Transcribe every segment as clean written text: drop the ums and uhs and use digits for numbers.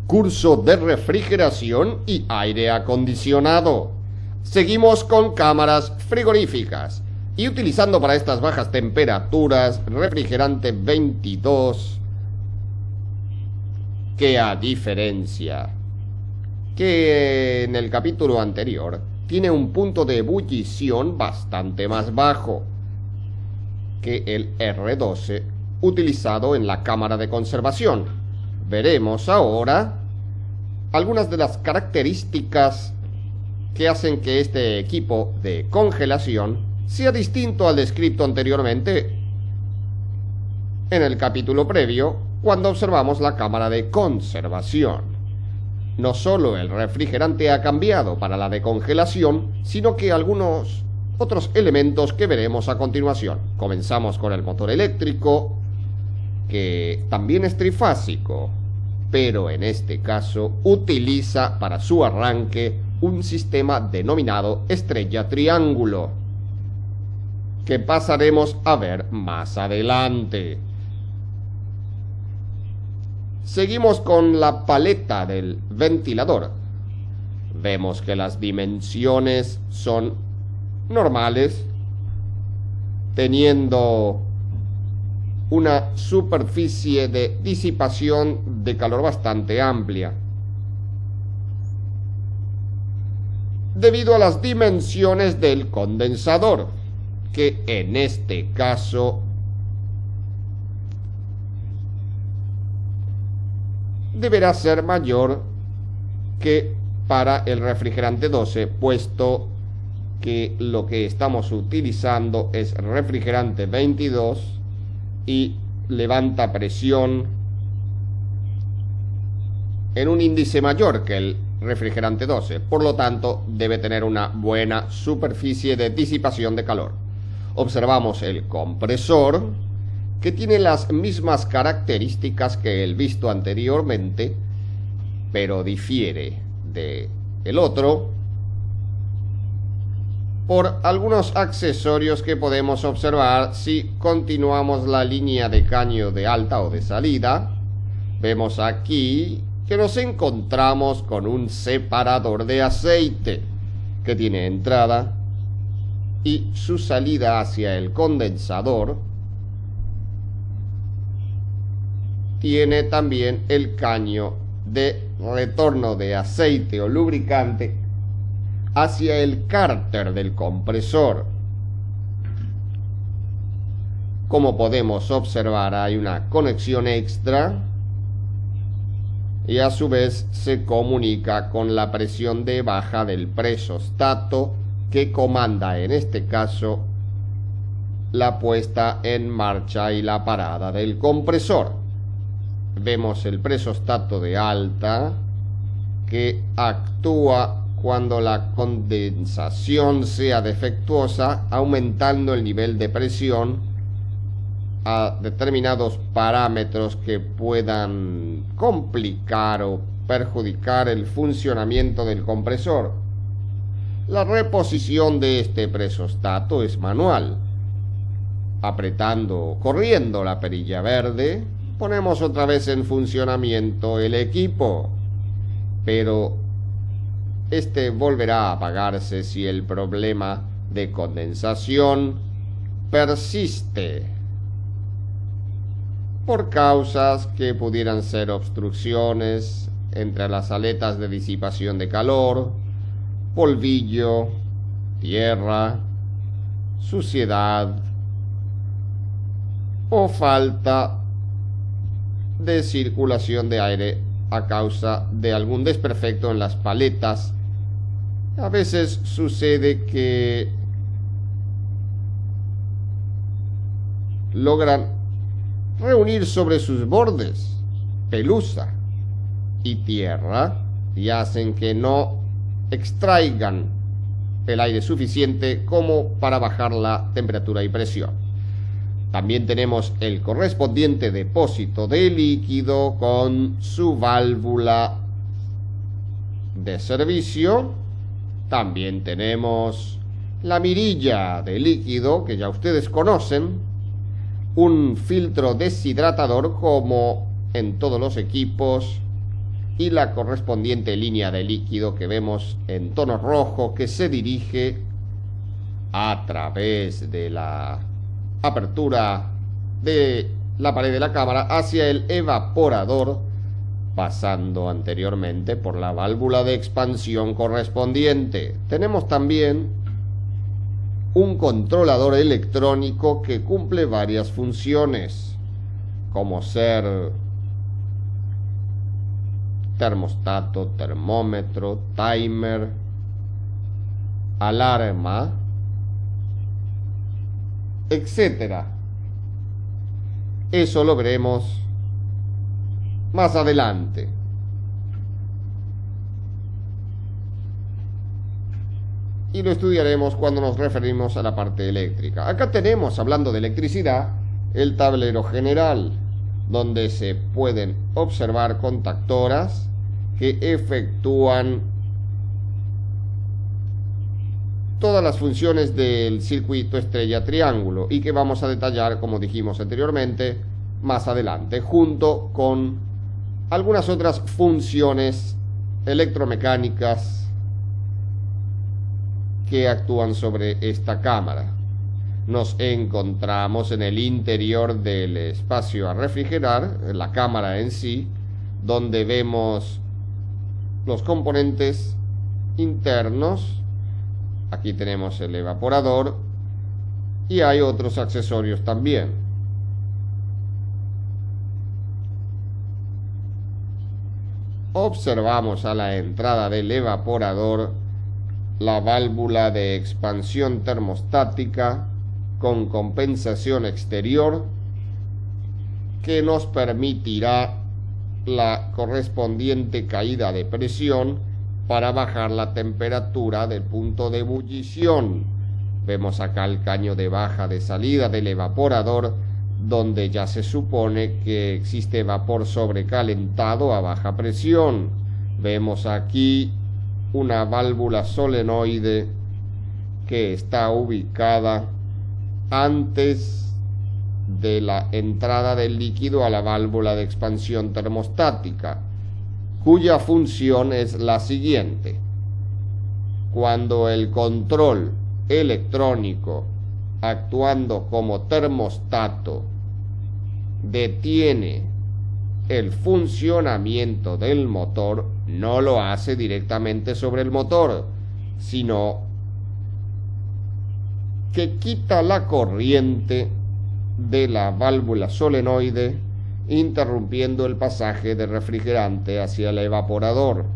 curso de refrigeración y aire acondicionado. Seguimos con cámaras frigoríficas y utilizando para estas bajas temperaturas refrigerante 22, que a diferencia que en el capítulo anterior tiene un punto de ebullición bastante más bajo que el R12 utilizado en la cámara de conservación. Veremos ahora algunas de las características que hacen que este equipo de congelación sea distinto al descrito anteriormente en el capítulo previo, cuando observamos la cámara de conservación. No solo el refrigerante ha cambiado para la de congelación, sino que algunos otros elementos que veremos a continuación. Comenzamos con el motor eléctrico, que también es trifásico, pero en este caso utiliza para su arranque un sistema denominado estrella triángulo, que pasaremos a ver más adelante. Seguimos con la paleta del ventilador. Vemos que las dimensiones son normales, teniendo una superficie de disipación de calor bastante amplia. Debido a las dimensiones del condensador, que en este caso deberá ser mayor que para el refrigerante 12, puesto que lo que estamos utilizando es refrigerante 22 y levanta presión en un índice mayor que el refrigerante 12, por lo tanto debe tener una buena superficie de disipación de calor. Observamos el compresor, que tiene las mismas características que el visto anteriormente, pero difiere de el otro por algunos accesorios que podemos observar si continuamos la línea de caño de alta o de salida. Vemos aquí que nos encontramos con un separador de aceite que tiene entrada y su salida hacia el condensador. Tiene también el caño de retorno de aceite o lubricante hacia el cárter del compresor. Como podemos observar, hay una conexión extra y a su vez se comunica con la presión de baja del presostato, que comanda en este caso la puesta en marcha y la parada del compresor. Vemos el presostato de alta, que actúa cuando la condensación sea defectuosa, aumentando el nivel de presión a determinados parámetros que puedan complicar o perjudicar el funcionamiento del compresor. La reposición de este presostato es manual. Corriendo la perilla verde, ponemos otra vez en funcionamiento el equipo, pero este volverá a apagarse si el problema de condensación persiste, por causas que pudieran ser obstrucciones entre las aletas de disipación de calor, polvillo, tierra, suciedad o falta de circulación de aire a causa de algún desperfecto en las paletas. A veces sucede que logran reunir sobre sus bordes pelusa y tierra y hacen que no extraigan el aire suficiente como para bajar la temperatura y presión. También tenemos el correspondiente depósito de líquido con su válvula de servicio. También tenemos la mirilla de líquido, que ya ustedes conocen, un filtro deshidratador como en todos los equipos y la correspondiente línea de líquido que vemos en tono rojo que se dirige a través de la apertura de la pared de la cámara hacia el evaporador, pasando anteriormente por la válvula de expansión correspondiente. Tenemos también un controlador electrónico que cumple varias funciones, como ser termostato, termómetro, timer, alarma, etcétera. Eso lo veremos más adelante. Y lo estudiaremos cuando nos referimos a la parte eléctrica. Acá tenemos, hablando de electricidad, el tablero general, donde se pueden observar contactoras que efectúan todas las funciones del circuito estrella-triángulo y que vamos a detallar, como dijimos anteriormente, más adelante, junto con algunas otras funciones electromecánicas que actúan sobre esta cámara. Nos encontramos en el interior del espacio a refrigerar, en la cámara en sí, donde vemos los componentes internos. Aquí tenemos el evaporador y hay otros accesorios también. Observamos a la entrada del evaporador la válvula de expansión termostática con compensación exterior que nos permitirá la correspondiente caída de presión para bajar la temperatura del punto de ebullición. Vemos acá el caño de baja de salida del evaporador, donde ya se supone que existe vapor sobrecalentado a baja presión. Vemos aquí una válvula solenoide que está ubicada antes de la entrada del líquido a la válvula de expansión termostática, cuya función es la siguiente. Cuando el control electrónico, actuando como termostato, detiene el funcionamiento del motor, no lo hace directamente sobre el motor, sino que quita la corriente de la válvula solenoide, interrumpiendo el pasaje de refrigerante hacia el evaporador.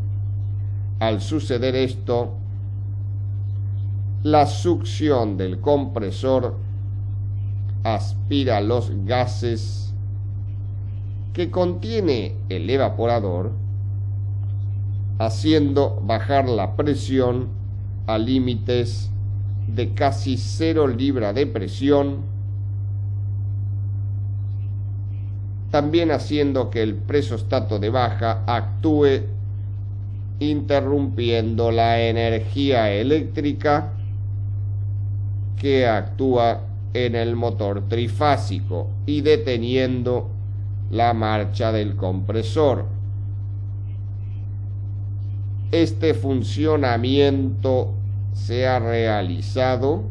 Al suceder esto, la succión del compresor aspira los gases que contiene el evaporador, haciendo bajar la presión a límites de casi 0 libra de presión, también haciendo que el presostato de baja actúe interrumpiendo la energía eléctrica que actúa en el motor trifásico y deteniendo la marcha del compresor. Este funcionamiento se ha realizado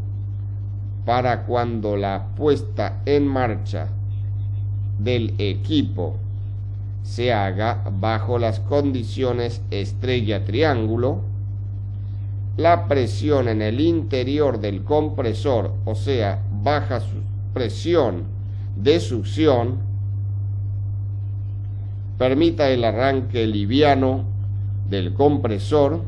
para cuando la puesta en marcha del equipo se haga bajo las condiciones estrella-triángulo, la presión en el interior del compresor, o sea, baja presión de succión, permita el arranque liviano del compresor,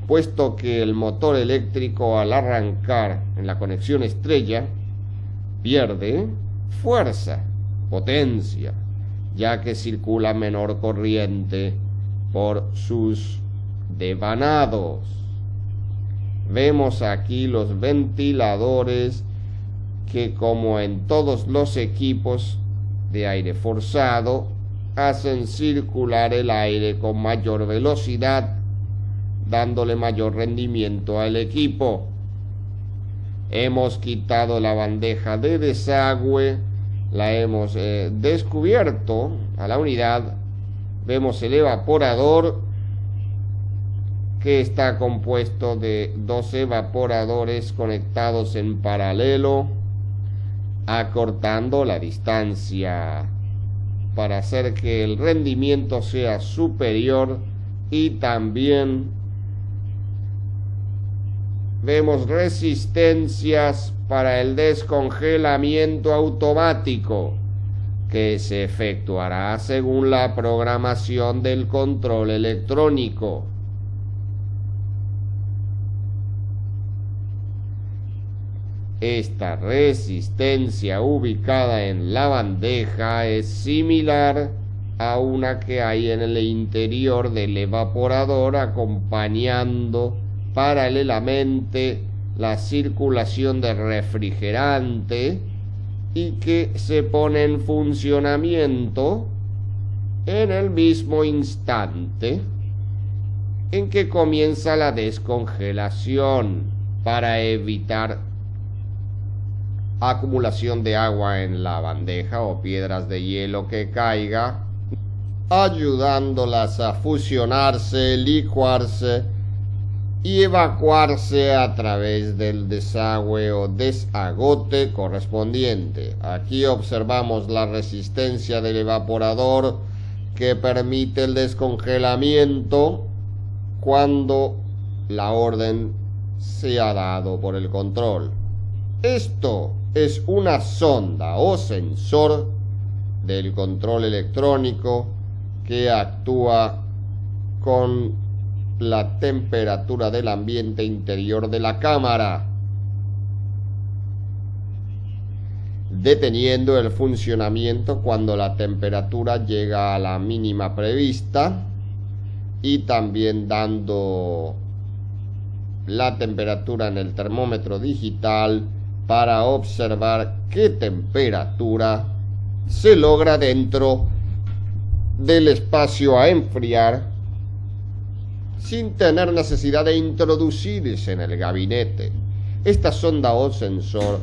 puesto que el motor eléctrico al arrancar en la conexión estrella pierde fuerza, potencia, ya que circula menor corriente por sus devanados. Vemos aquí los ventiladores que, como en todos los equipos de aire forzado, hacen circular el aire con mayor velocidad, dándole mayor rendimiento al equipo. Hemos quitado la bandeja de desagüe, la hemos descubierto a la unidad Vemos el evaporador, que está compuesto de dos evaporadores conectados en paralelo, acortando la distancia para hacer que el rendimiento sea superior. Y también vemos resistencias para el descongelamiento automático, que se efectuará según la programación del control electrónico. Esta resistencia ubicada en la bandeja es similar a una que hay en el interior del evaporador, acompañando paralelamente la circulación del refrigerante, y que se pone en funcionamiento en el mismo instante en que comienza la descongelación, para evitar acumulación de agua en la bandeja o piedras de hielo que caiga, ayudándolas a fusionarse, licuarse y evacuarse a través del desagüe o desagote correspondiente. Aquí observamos la resistencia del evaporador, que permite el descongelamiento cuando la orden se ha dado por el control. Esto es una sonda o sensor del control electrónico que actúa con la temperatura del ambiente interior de la cámara, deteniendo el funcionamiento cuando la temperatura llega a la mínima prevista, y también dando la temperatura en el termómetro digital para observar qué temperatura se logra dentro del espacio a enfriar, sin tener necesidad de introducirse en el gabinete. Esta sonda o sensor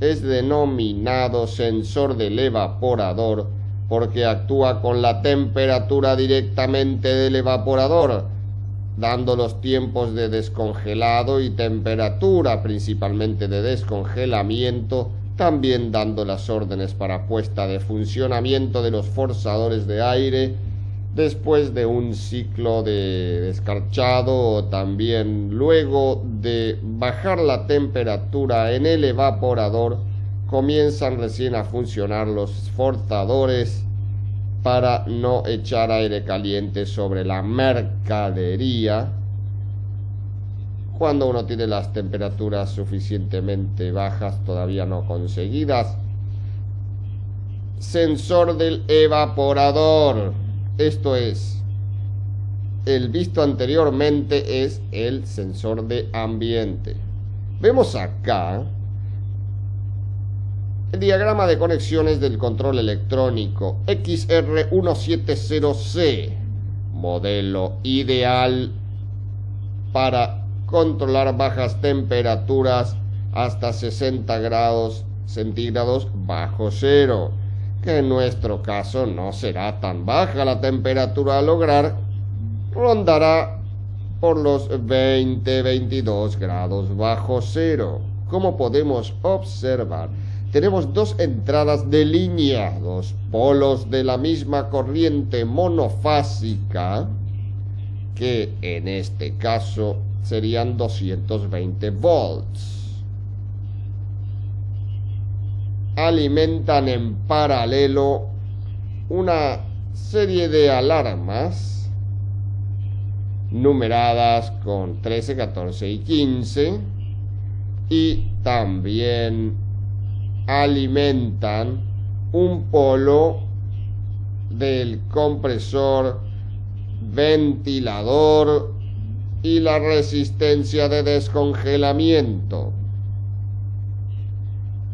es denominado sensor del evaporador porque actúa con la temperatura directamente del evaporador, dando los tiempos de descongelado y temperatura, principalmente de descongelamiento, también dando las órdenes para puesta de funcionamiento de los forzadores de aire después de un ciclo de descarchado, o también luego de bajar la temperatura en el evaporador, comienzan recién a funcionar los forzadores para no echar aire caliente sobre la mercadería cuando uno tiene las temperaturas suficientemente bajas, todavía no conseguidas. Sensor del evaporador. Esto es, el visto anteriormente es el sensor de ambiente. Vemos acá el diagrama de conexiones del control electrónico XR170C, modelo ideal para controlar bajas temperaturas hasta 60 grados centígrados bajo cero, que en nuestro caso no será tan baja la temperatura a lograr, rondará por los 20-22 grados bajo cero. Como podemos observar, tenemos dos entradas de línea, dos polos de la misma corriente monofásica, que en este caso serían 220 volts. Alimentan en paralelo una serie de alarmas numeradas con 13, 14 y 15, y también alimentan un polo del compresor, ventilador y la resistencia de descongelamiento.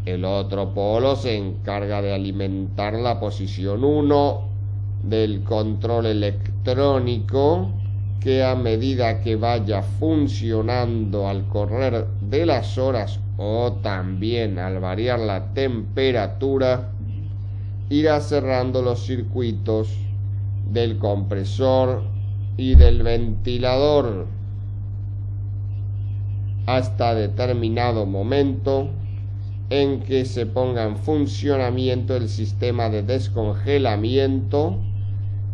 El otro polo se encarga de alimentar la posición 1 del control electrónico, que a medida que vaya funcionando al correr de las horas o también al variar la temperatura, irá cerrando los circuitos del compresor y del ventilador hasta determinado momento en que se ponga en funcionamiento el sistema de descongelamiento,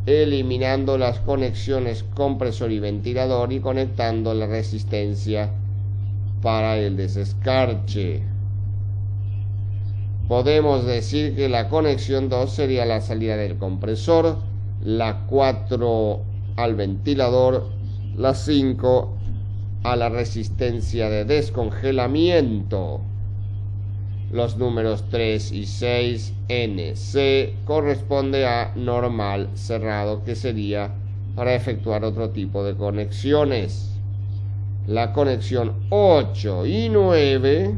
eliminando las conexiones compresor y ventilador y conectando la resistencia para el desescarche. Podemos decir que la conexión 2 sería la salida del compresor, la 4 al ventilador, la 5 a la resistencia de descongelamiento. Los números 3 y 6, NC, corresponde a normal cerrado, que sería para efectuar otro tipo de conexiones. La conexión 8 y 9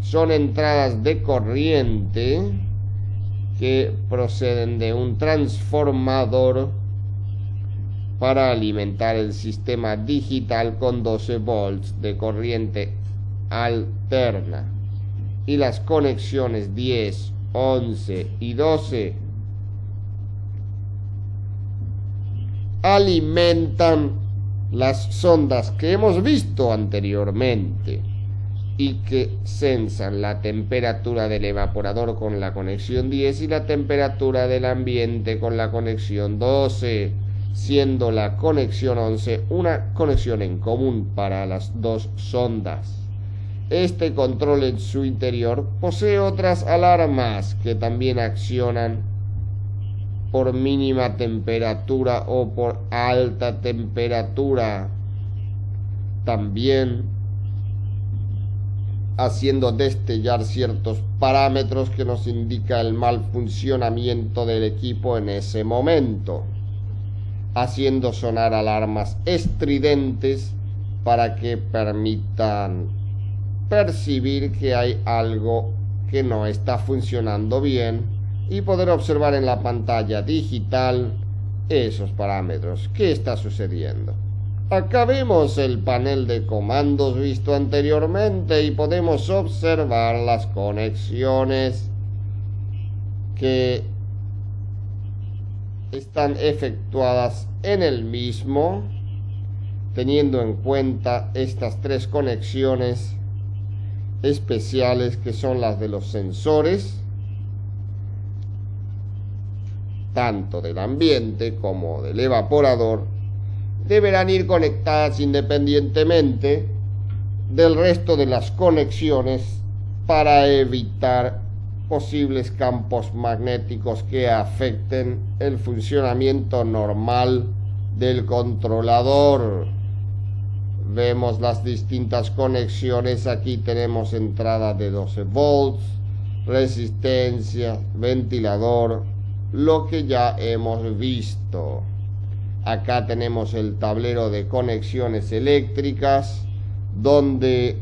son entradas de corriente que proceden de un transformador para alimentar el sistema digital con 12 volts de corriente alterna. Y las conexiones 10, 11 y 12 alimentan las sondas que hemos visto anteriormente y que censan la temperatura del evaporador con la conexión 10 y la temperatura del ambiente con la conexión 12, siendo la conexión 11 una conexión en común para las dos sondas. Este control en su interior posee otras alarmas que también accionan por mínima temperatura o por alta temperatura, también haciendo destellar ciertos parámetros que nos indica el mal funcionamiento del equipo en ese momento, haciendo sonar alarmas estridentes para que permitan percibir que hay algo que no está funcionando bien y poder observar en la pantalla digital esos parámetros. ¿Qué está sucediendo? Acá vemos el panel de comandos visto anteriormente y podemos observar las conexiones que están efectuadas en el mismo, teniendo en cuenta estas tres conexiones especiales que son las de los sensores, tanto del ambiente como del evaporador. Deberán ir conectadas independientemente del resto de las conexiones para evitar posibles campos magnéticos que afecten el funcionamiento normal del controlador. Vemos las distintas conexiones. Aquí tenemos entrada de 12 volts, resistencia, ventilador, lo que ya hemos visto. Acá tenemos el tablero de conexiones eléctricas, donde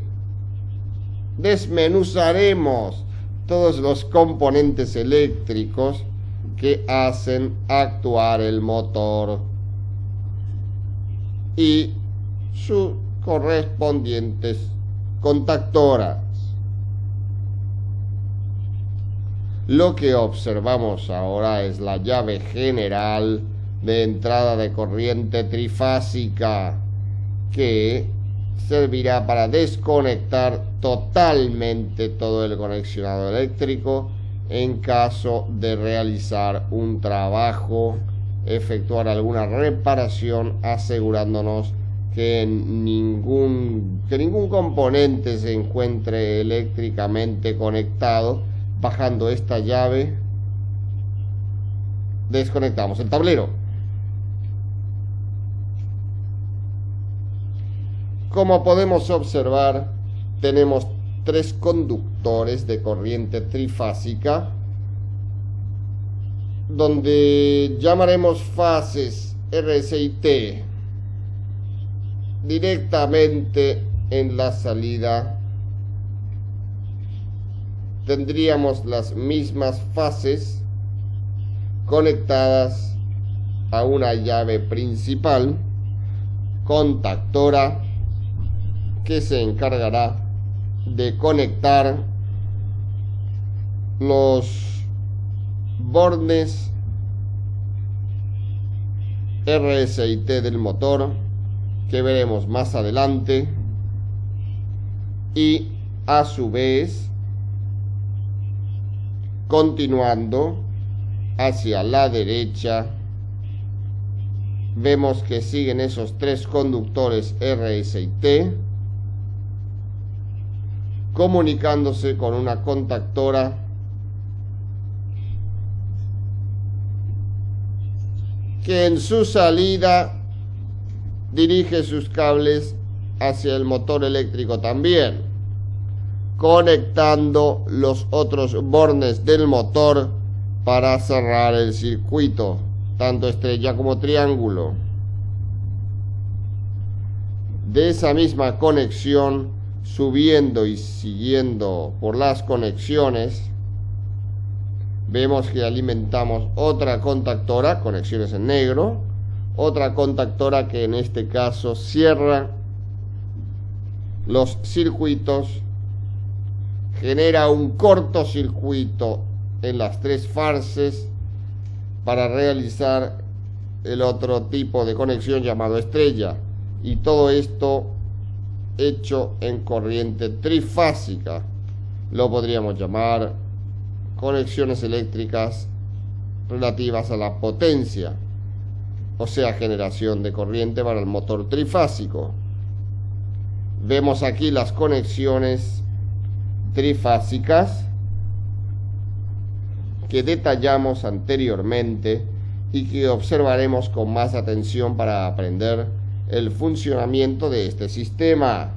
desmenuzaremos todos los componentes eléctricos que hacen actuar el motor y sus correspondientes contactoras. Lo que observamos ahora es la llave general de entrada de corriente trifásica, que servirá para desconectar totalmente todo el conexionado eléctrico en caso de realizar un trabajo, efectuar alguna reparación, asegurándonos que ningún componente se encuentre eléctricamente conectado. Bajando esta llave, desconectamos el tablero. Como podemos observar, tenemos tres conductores de corriente trifásica, donde llamaremos fases RS y T. Directamente en la salida tendríamos las mismas fases conectadas a una llave principal contactora, que se encargará de conectar los bornes RST del motor, que veremos más adelante, y a su vez, continuando hacia la derecha, vemos que siguen esos tres conductores RS y T comunicándose con una contactora que en su salida dirige sus cables hacia el motor eléctrico también, conectando los otros bornes del motor para cerrar el circuito, tanto estrella como triángulo. De esa misma conexión, subiendo y siguiendo por las conexiones, vemos que alimentamos otra contactora, conexiones en negro, otra contactora que en este caso cierra los circuitos, genera un cortocircuito en las tres fases para realizar el otro tipo de conexión llamado estrella, y todo esto hecho en corriente trifásica. Lo podríamos llamar conexiones eléctricas relativas a la potencia, o sea, generación de corriente para el motor trifásico. Vemos aquí las conexiones trifásicas que detallamos anteriormente y que observaremos con más atención para aprender el funcionamiento de este sistema.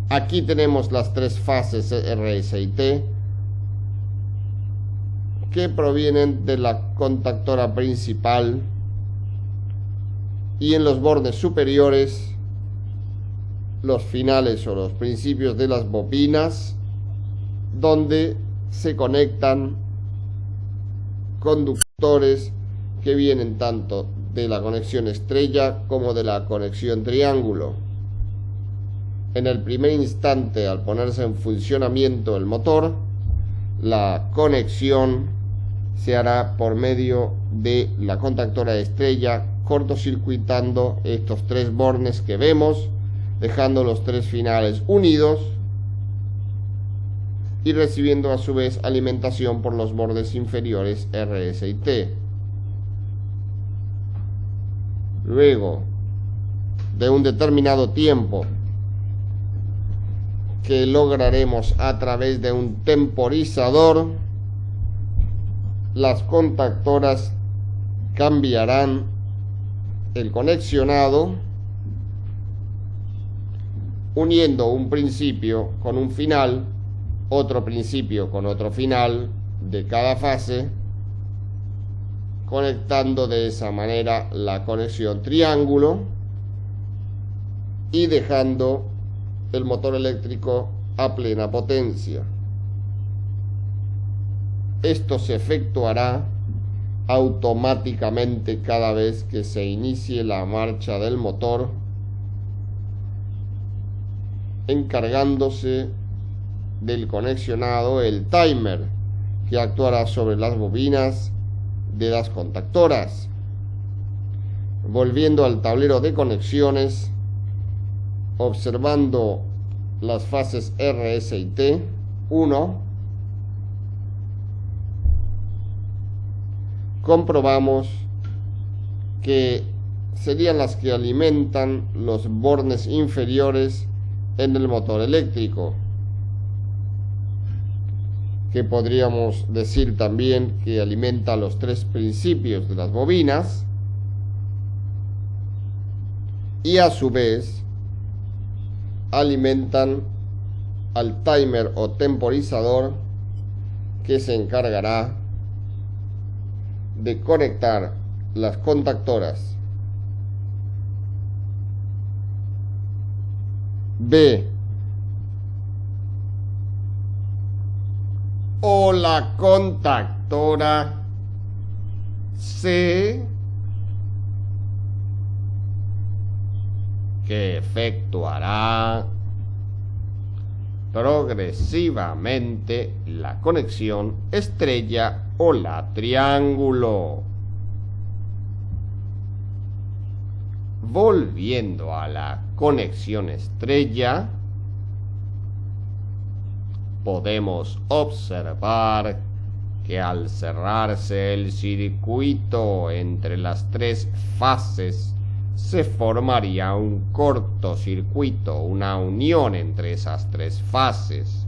Aquí tenemos las tres fases RS y T que provienen de la contactora principal, y en los bordes superiores los finales o los principios de las bobinas, donde se conectan conductores que vienen tanto de la conexión estrella como de la conexión triángulo. En el primer instante, al ponerse en funcionamiento el motor, la conexión se hará por medio de la contactora estrella, cortocircuitando estos tres bornes que vemos, dejando los tres finales unidos y recibiendo a su vez alimentación por los bordes inferiores RS y T. Luego de un determinado tiempo que lograremos a través de un temporizador, las contactoras cambiarán el conexionado, uniendo un principio con un final, otro principio con otro final de cada fase, conectando de esa manera la conexión triángulo y dejando el motor eléctrico a plena potencia. Esto se efectuará automáticamente cada vez que se inicie la marcha del motor, encargándose del conexionado el timer, que actuará sobre las bobinas de las contactoras. Volviendo al tablero de conexiones, observando las fases RS y T, 1, comprobamos que serían las que alimentan los bornes inferiores en el motor eléctrico, que podríamos decir también que alimenta los tres principios de las bobinas, y a su vez alimentan al timer o temporizador, que se encargará de conectar las contactoras B o la contactora C, que efectuará progresivamente la conexión estrella o la triángulo. volviendo a la conexión estrella, podemos observar que al cerrarse el circuito entre las tres fases, se formaría un cortocircuito, una unión entre esas tres fases,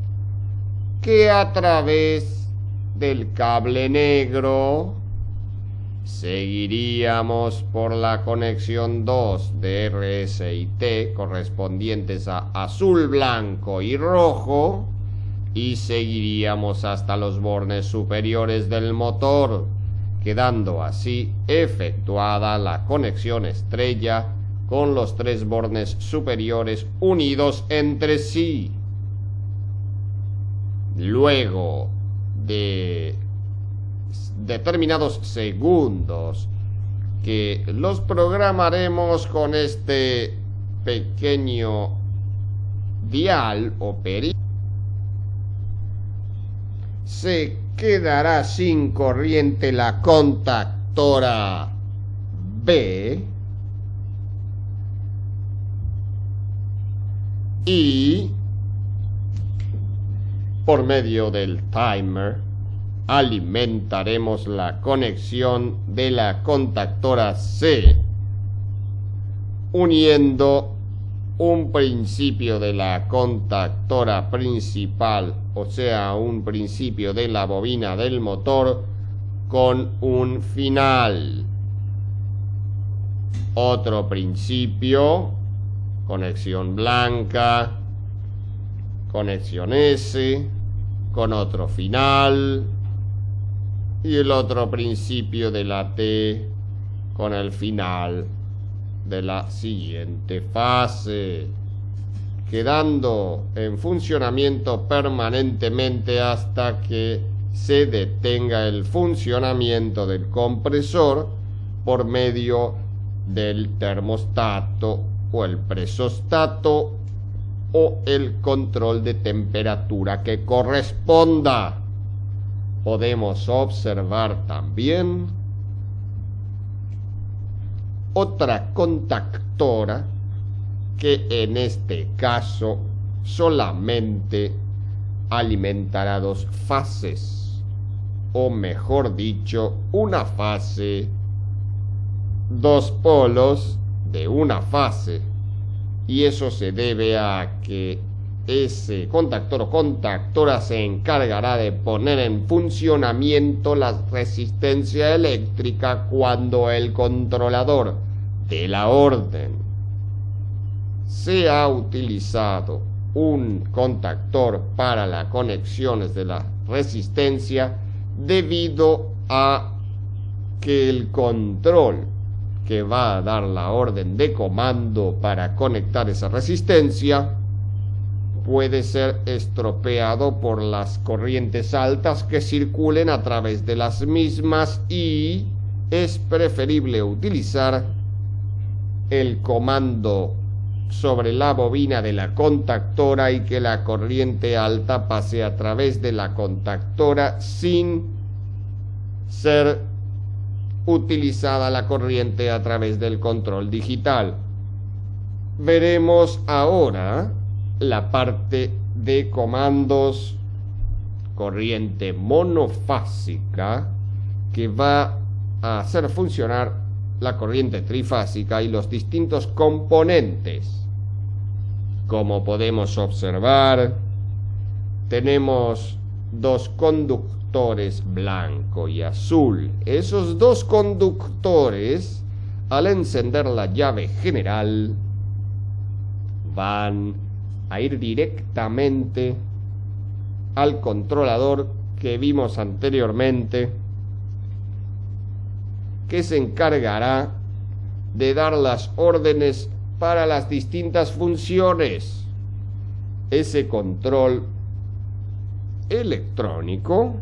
que a través del cable negro seguiríamos por la conexión 2 de RS y T, correspondientes a azul, blanco y rojo, y seguiríamos hasta los bornes superiores del motor, quedando así efectuada la conexión estrella con los tres bornes superiores unidos entre sí. Luego de determinados segundos que los programaremos con este pequeño dial o perilla, se quedará sin corriente la contactora B y por medio del timer alimentaremos la conexión de la contactora C, uniendo un principio de la contactora principal, o sea, un principio de la bobina del motor, con un final. Otro principio, conexión blanca, conexión S, con otro final, y el otro principio de la T con el final de la siguiente fase, quedando en funcionamiento permanentemente hasta que se detenga el funcionamiento del compresor por medio del termostato o el presostato o el control de temperatura que corresponda. Podemos observar también otra contactora que en este caso solamente alimentará dos fases, o mejor dicho, una fase, dos polos de una fase, y eso se debe a que ese contactor o contactora se encargará de poner en funcionamiento la resistencia eléctrica cuando el controlador de la orden se ha utilizado un contactor para las conexiones de la resistencia, debido a que el control que va a dar la orden de comando para conectar esa resistencia puede ser estropeado por las corrientes altas que circulen a través de las mismas, y es preferible utilizar el comando sobre la bobina de la contactora y que la corriente alta pase a través de la contactora sin ser utilizada la corriente a través del control digital. Veremos ahora la parte de comandos corriente monofásica, que va a hacer funcionar la corriente trifásica y los distintos componentes. Como podemos observar, tenemos dos conductores blanco y azul. Esos dos conductores, al encender la llave general, van a ir directamente al controlador que vimos anteriormente, que se encargará de dar las órdenes para las distintas funciones. Ese control electrónico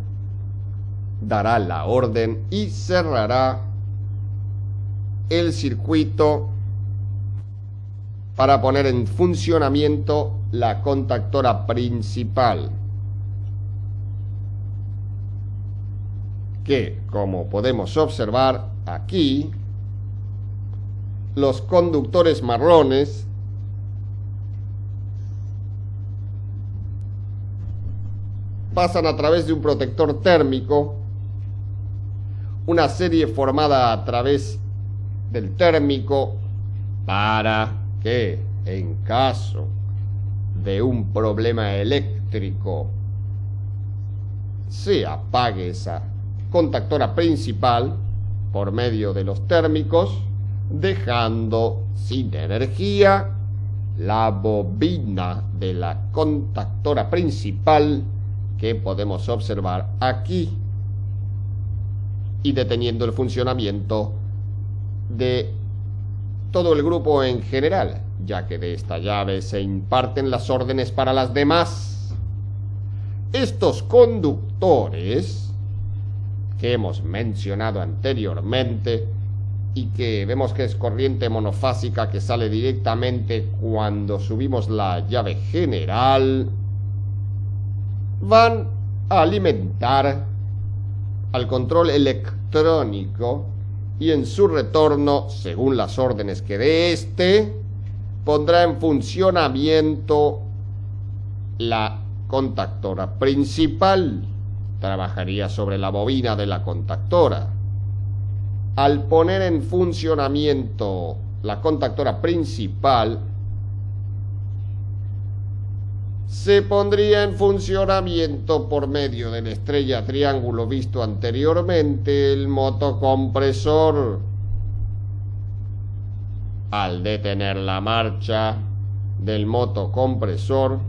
dará la orden y cerrará el circuito para poner en funcionamiento la contactora principal, que, como podemos observar aquí, los conductores marrones pasan a través de un protector térmico, una serie formada a través del térmico para que, en caso de un problema eléctrico, se apague esa contactora principal por medio de los térmicos, dejando sin energía la bobina de la contactora principal que podemos observar aquí, y deteniendo el funcionamiento de todo el grupo en general, ya que de esta llave se imparten las órdenes para las demás. Estos conductores que hemos mencionado anteriormente y que vemos que es corriente monofásica que sale directamente cuando subimos la llave general, van a alimentar al control electrónico y en su retorno, según las órdenes que dé este, pondrá en funcionamiento la contactora principal. Trabajaría sobre la bobina de la contactora. Al poner en funcionamiento la contactora principal, se pondría en funcionamiento por medio de la estrella triángulo visto anteriormente el motocompresor. Al detener la marcha del motocompresor,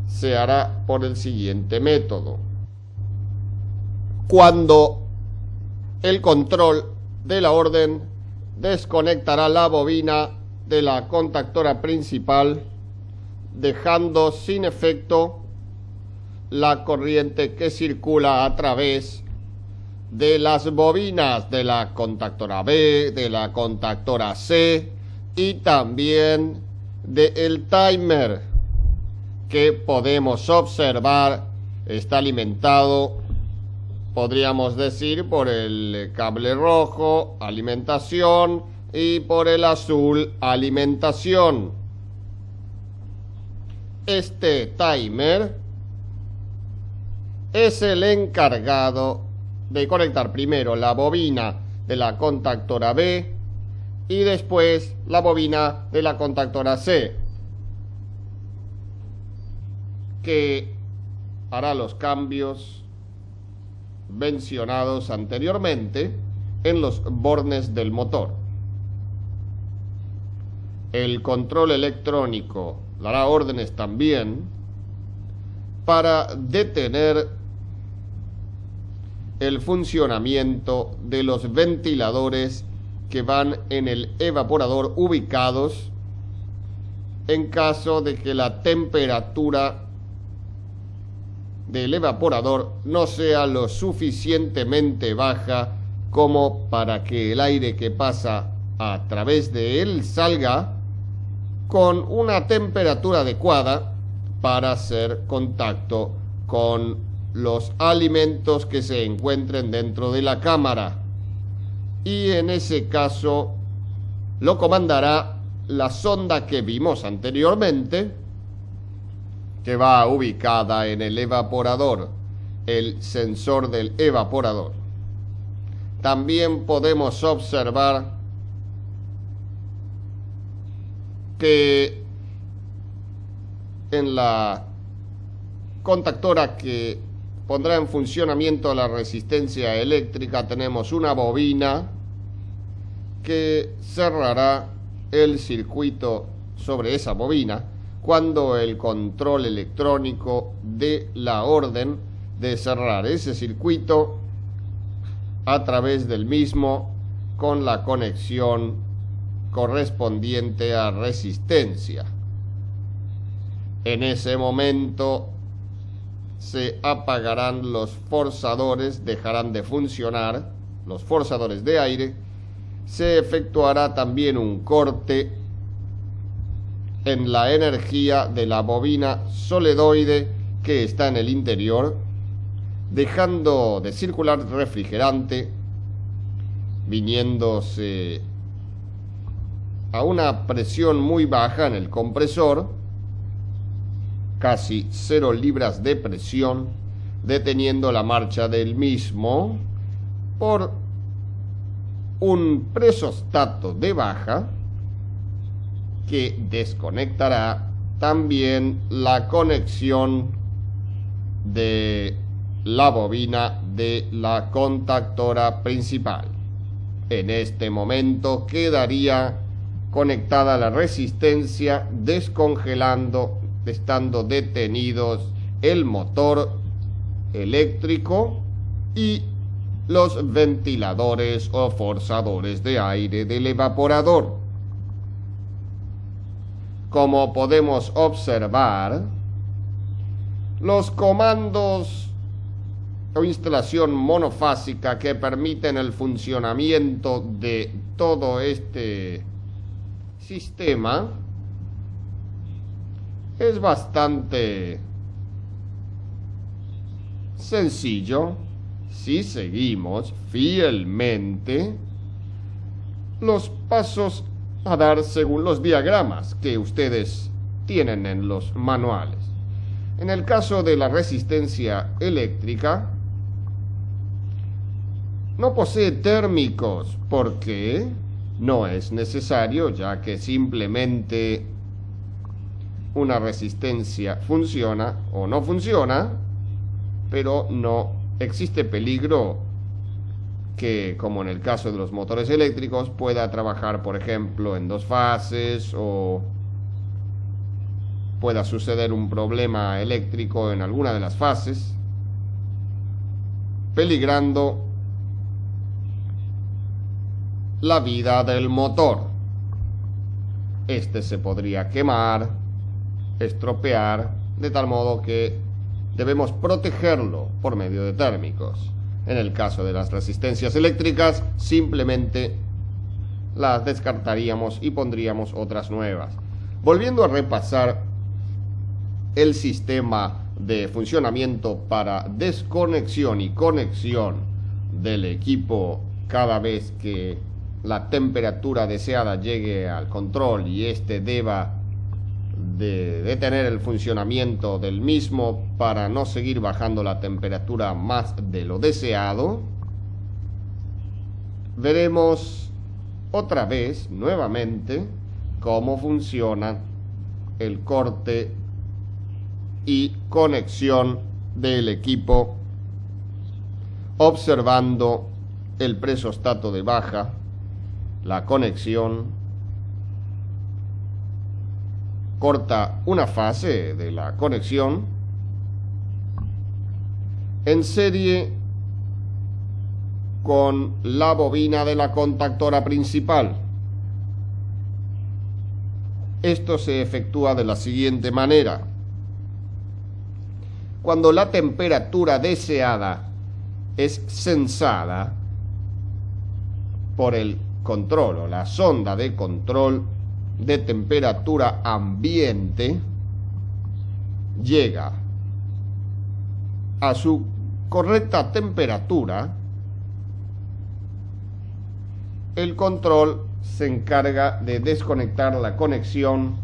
se hará por el siguiente método. Cuando el control de la orden desconectará la bobina de la contactora principal, dejando sin efecto la corriente que circula a través de las bobinas de la contactora B, de la contactora C y también del timer, que podemos observar está alimentado, podríamos decir, por el cable rojo, alimentación, y por el azul, alimentación. Este timer es el encargado de conectar primero la bobina de la contactora B y después la bobina de la contactora C, que hará los cambios mencionados anteriormente en los bornes del motor. El control electrónico dará órdenes también para detener el funcionamiento de los ventiladores que van en el evaporador ubicados en caso de que la temperatura del evaporador no sea lo suficientemente baja como para que el aire que pasa a través de él salga con una temperatura adecuada para hacer contacto con los alimentos que se encuentren dentro de la cámara. Y en ese caso lo comandará la sonda que vimos anteriormente, que va ubicada en el evaporador, el sensor del evaporador. También podemos observar que en la contactora que pondrá en funcionamiento la resistencia eléctrica tenemos una bobina que cerrará el circuito sobre esa bobina cuando el control electrónico dé la orden de cerrar ese circuito a través del mismo con la conexión correspondiente a resistencia. En ese momento se apagarán los forzadores, dejarán de funcionar los forzadores de aire, se efectuará también un corte en la energía de la bobina soledoide que está en el interior, dejando de circular refrigerante, viniéndose a una presión muy baja en el compresor, casi 0 libras de presión, deteniendo la marcha del mismo por un presostato de baja que desconectará también la conexión de la bobina de la contactora principal. En este momento quedaría conectada la resistencia, descongelando, estando detenidos el motor eléctrico y los ventiladores o forzadores de aire del evaporador. Como podemos observar, los comandos o instalación monofásica que permiten el funcionamiento de todo este sistema es bastante sencillo si seguimos fielmente los pasos a dar según los diagramas que ustedes tienen en los manuales. En el caso de la resistencia eléctrica, no posee térmicos porque no es necesario, ya que simplemente una resistencia funciona o no funciona, pero no existe peligro que, como en el caso de los motores eléctricos, pueda trabajar, por ejemplo, en 2 fases o pueda suceder un problema eléctrico en alguna de las fases, peligrando la vida del motor. Este se podría quemar, estropear, de tal modo que debemos protegerlo por medio de térmicos. En el caso de las resistencias eléctricas, simplemente las descartaríamos y pondríamos otras nuevas. Volviendo a repasar el sistema de funcionamiento para desconexión y conexión del equipo cada vez que la temperatura deseada llegue al control y éste deba de detener el funcionamiento del mismo para no seguir bajando la temperatura más de lo deseado, veremos otra vez nuevamente cómo funciona el corte y conexión del equipo, observando el presostato de baja, la conexión, corta una fase de la conexión en serie con la bobina de la contactora principal. Esto se efectúa de la siguiente manera: cuando la temperatura deseada es sensada por el control o la sonda de control de temperatura ambiente, llega a su correcta temperatura, el control se encarga de desconectar la conexión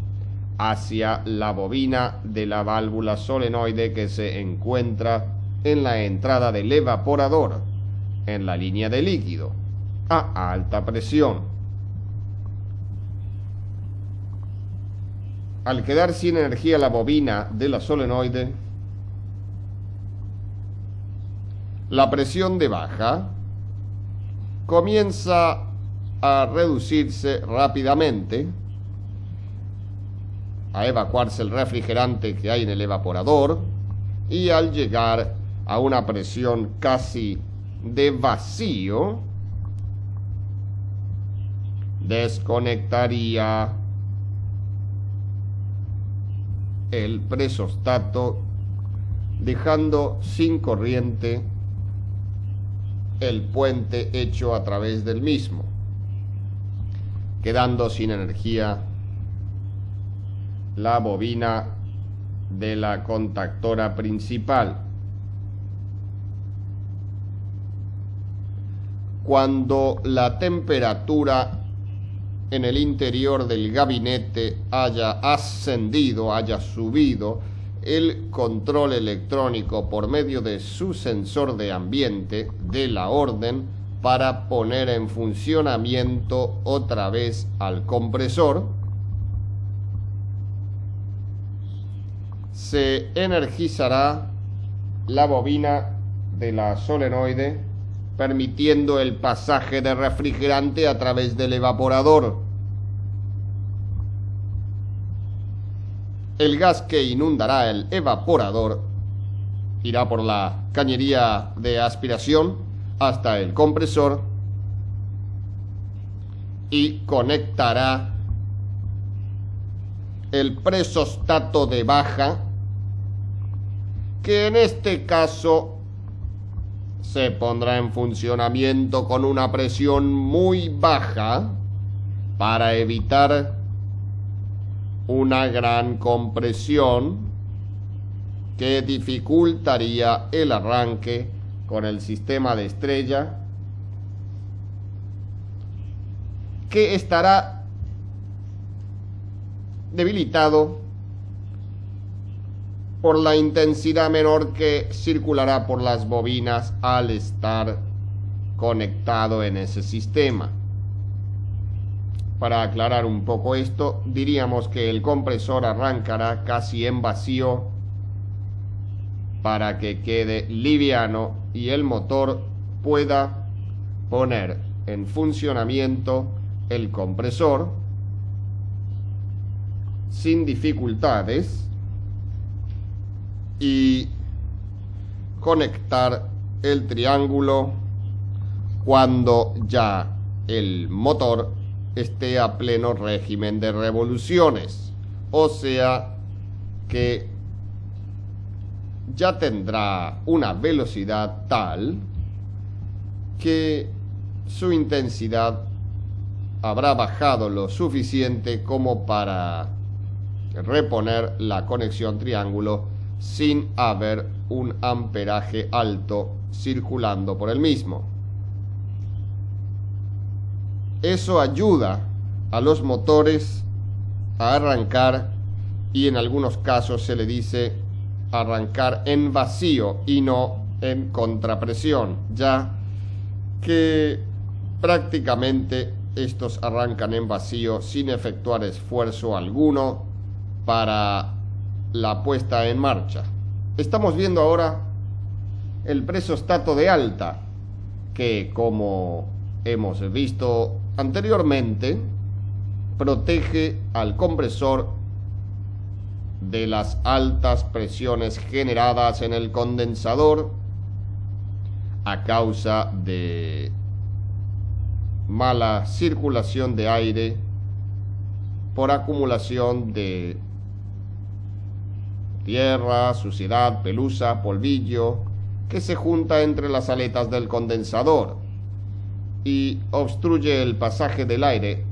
hacia la bobina de la válvula solenoide que se encuentra en la entrada del evaporador, en la línea de líquido, a alta presión. Al quedar sin energía la bobina de la solenoide, la presión de baja comienza a reducirse rápidamente, a evacuarse el refrigerante que hay en el evaporador, y al llegar a una presión casi de vacío, desconectaría el presostato, dejando sin corriente el puente hecho a través del mismo, quedando sin energía la bobina de la contactora principal. cuando la temperatura en el interior del gabinete haya ascendido, haya subido, el control electrónico por medio de su sensor de ambiente de la orden para poner en funcionamiento otra vez al compresor, se energizará la bobina de la solenoide, permitiendo el pasaje de refrigerante a través del evaporador. El gas que inundará el evaporador irá por la cañería de aspiración hasta el compresor y conectará el presostato de baja, que en este caso se pondrá en funcionamiento con una presión muy baja para evitar una gran compresión que dificultaría el arranque con el sistema de estrella, que estará debilitado por la intensidad menor que circulará por las bobinas al estar conectado en ese sistema. Para aclarar un poco esto, diríamos que el compresor arrancará casi en vacío para que quede liviano y el motor pueda poner en funcionamiento el compresor sin dificultades y conectar el triángulo cuando ya el motor esté a pleno régimen de revoluciones, o sea que ya tendrá una velocidad tal que su intensidad habrá bajado lo suficiente como para reponer la conexión triángulo sin haber un amperaje alto circulando por el mismo. Eso ayuda a los motores a arrancar, y en algunos casos se le dice arrancar en vacío y no en contrapresión, ya que prácticamente estos arrancan en vacío sin efectuar esfuerzo alguno para la puesta en marcha. Estamos viendo ahora el presostato de alta, que, como hemos visto anteriormente, protege al compresor de las altas presiones generadas en el condensador a causa de mala circulación de aire por acumulación de tierra, suciedad, pelusa, polvillo que se junta entre las aletas del condensador y obstruye el pasaje del aire,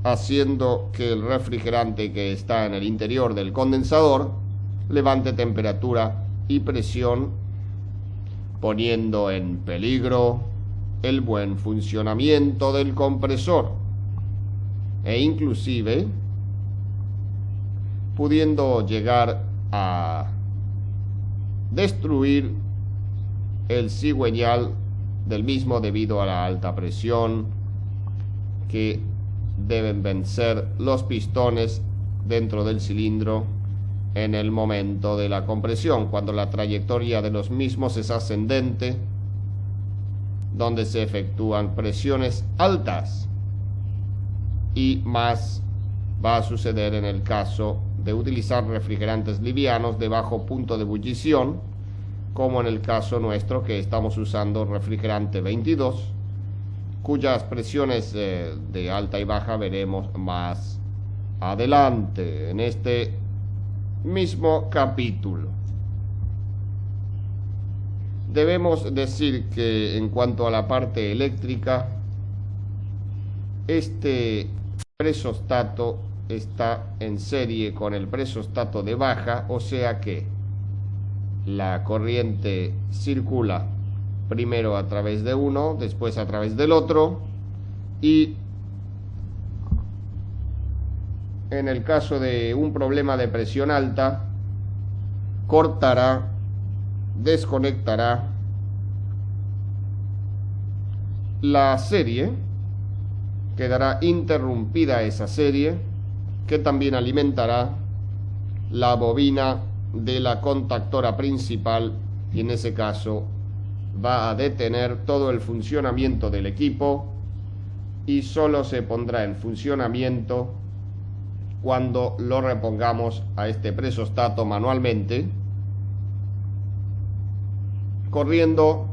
haciendo que el refrigerante que está en el interior del condensador levante temperatura y presión, poniendo en peligro el buen funcionamiento del compresor e inclusive pudiendo llegar a destruir el cigüeñal del mismo debido a la alta presión que deben vencer los pistones dentro del cilindro en el momento de la compresión, cuando la trayectoria de los mismos es ascendente, donde se efectúan presiones altas, y más va a suceder en el caso de utilizar refrigerantes livianos de bajo punto de ebullición, como en el caso nuestro, que estamos usando refrigerante 22, cuyas presiones de alta y baja veremos más adelante en este mismo capítulo. Debemos decir que en cuanto a la parte eléctrica, este presostato está en serie con el presostato de baja, o sea que la corriente circula primero a través de uno, después a través del otro, y en el caso de un problema de presión alta, cortará, desconectará la serie, quedará interrumpida esa serie, que también alimentará la bobina de la contactora principal, y en ese caso va a detener todo el funcionamiento del equipo y solo se pondrá en funcionamiento cuando lo repongamos a este presostato manualmente, corriendo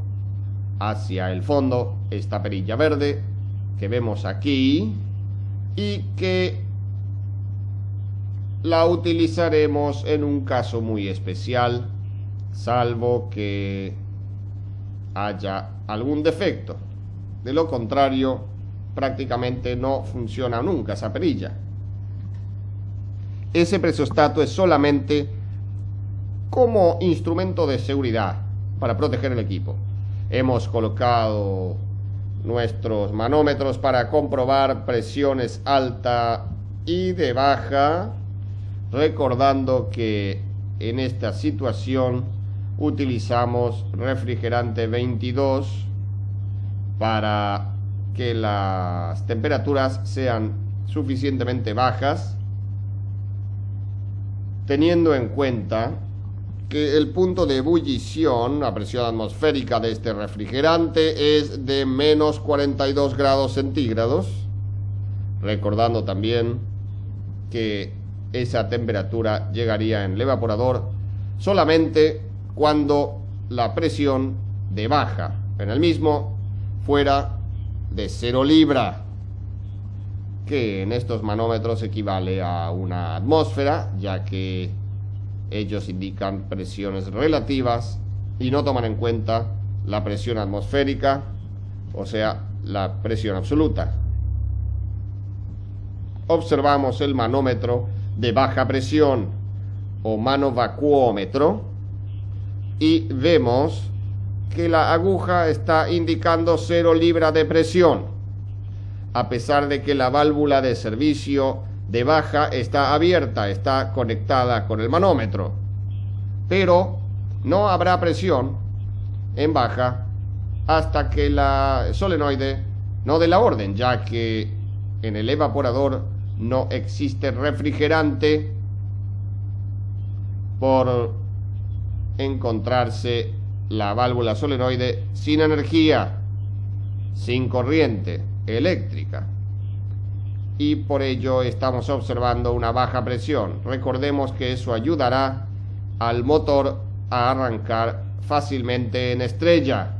hacia el fondo esta perilla verde que vemos aquí y que la utilizaremos en un caso muy especial, salvo que haya algún defecto. De lo contrario, prácticamente no funciona nunca esa perilla. Ese presostato es solamente como instrumento de seguridad para proteger el equipo. Hemos colocado nuestros manómetros para comprobar presiones alta y de baja, recordando que en esta situación utilizamos refrigerante 22 para que las temperaturas sean suficientemente bajas, teniendo en cuenta que el punto de ebullición, la presión atmosférica de este refrigerante, es de menos 42 grados centígrados, recordando también que esa temperatura llegaría en el evaporador solamente cuando la presión de baja en el mismo fuera de 0 libra, que en estos manómetros equivale a una atmósfera, ya que ellos indican presiones relativas y no toman en cuenta la presión atmosférica, o sea, la presión absoluta. Observamos el manómetro de baja presión o manovacuómetro y vemos que la aguja está indicando 0 libra de presión, a pesar de que la válvula de servicio de baja está abierta, está conectada con el manómetro, pero no habrá presión en baja hasta que la solenoide no dé la orden, ya que en el evaporador no existe refrigerante por encontrarse la válvula solenoide sin energía, sin corriente eléctrica, y por ello estamos observando una baja presión. Recordemos que eso ayudará al motor a arrancar fácilmente en estrella.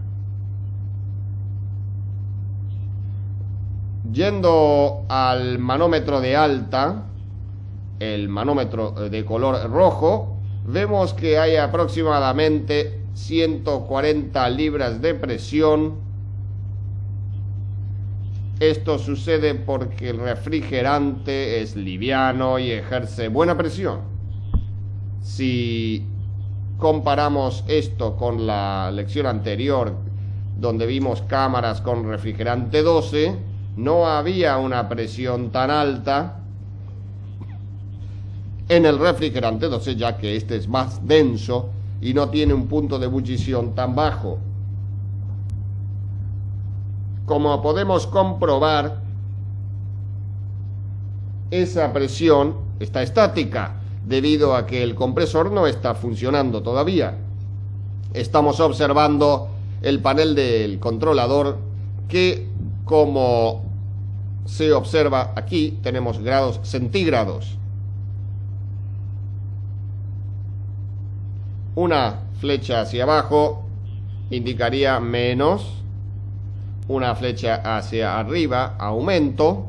Yendo al manómetro de alta, el manómetro de color rojo, vemos que hay aproximadamente 140 libras de presión. Esto sucede porque el refrigerante es liviano y ejerce buena presión. Si comparamos esto con la lección anterior, donde vimos cámaras con refrigerante 12, no había una presión tan alta en el refrigerante 12, ya que este es más denso y no tiene un punto de ebullición tan bajo. Como podemos comprobar, esa presión está estática debido a que el compresor no está funcionando todavía. Estamos observando el panel del controlador que, como se observa aquí, tenemos grados centígrados. Una flecha hacia abajo indicaría menos, una flecha hacia arriba, aumento.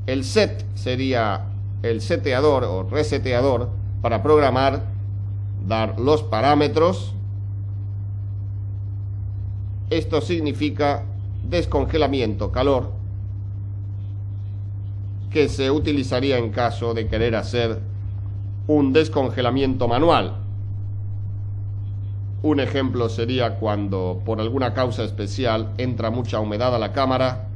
El set sería el seteador o reseteador para programar, dar los parámetros. Esto significa descongelamiento, calor, que se utilizaría en caso de querer hacer un descongelamiento manual. Un ejemplo sería cuando por alguna causa especial entra mucha humedad a la cámara,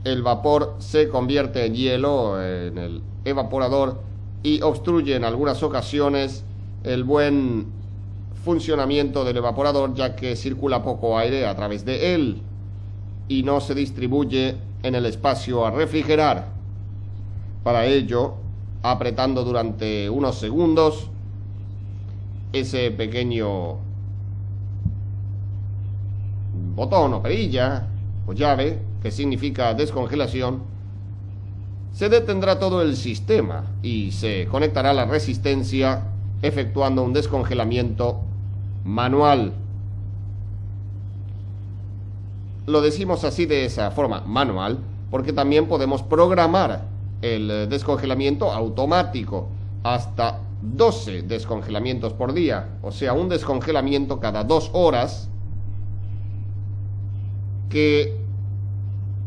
el vapor se convierte en hielo en el evaporador y obstruye en algunas ocasiones el buen funcionamiento del evaporador, ya que circula poco aire a través de él y no se distribuye en el espacio a refrigerar. Para ello, apretando durante unos segundos ese pequeño botón o perilla o llave, que significa descongelación, se detendrá todo el sistema y se conectará la resistencia, efectuando un descongelamiento manual. Lo decimos así, de esa forma, manual, porque también podemos programar el descongelamiento automático, hasta 12 descongelamientos por día, o sea, un descongelamiento cada 2 horas, que